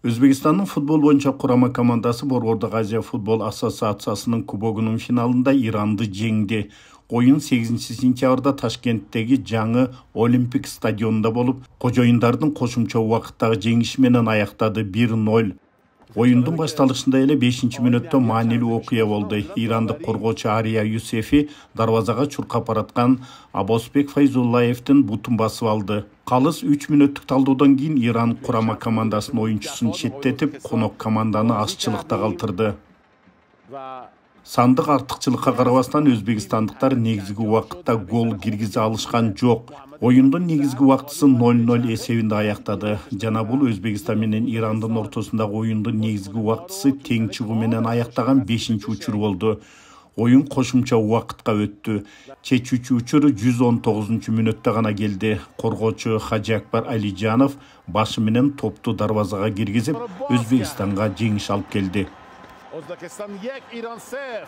Өзбекстанның футбол боюнча құрама командасы Борбордук Азия футбол ассоциациясынын кубогунун финалында Иранды жеңди. Oyun 8 сентябрда Ташкенттеги жаңы Олимпик стадионунда болуп, кожоюндардын кошумча убакыттагы жеңиши менен аяктады 1-0. Oyundun baştalışında ele 5. minutта маанилүү окуя болду. Ирандык коргоочу Ария Юсефи дарвазага чуркап бараткан Абосбек Файзуллаевдин бутун басып алды. Калыс 3 минуттук талдоодон кийин Иран курама командасынын оюнчусун четтетип, конок команданы азчылыкта калтырды. Сандык артыкчылыкка карабастан өзбекстандыктар негизги убакытта гол киргизе алышкан жок. Oyundun негизги убактысы 0-0 эсебинде аяктады. Жана бул Өзбекстан менен Ирандын ортосундагы oyundun негизги убактысы тең чыгуу менен аяктаган 5-учур болду. Oyun кошумча убакытка өттү. Чечүүчү учур 119 мүнөттө гана келди. Коргоочу Хажиакбар Алижанов башы менен топту дарвазага киргизип, Өзбекстанга жеңиш алып келди. Özbekistan 1, İran 0.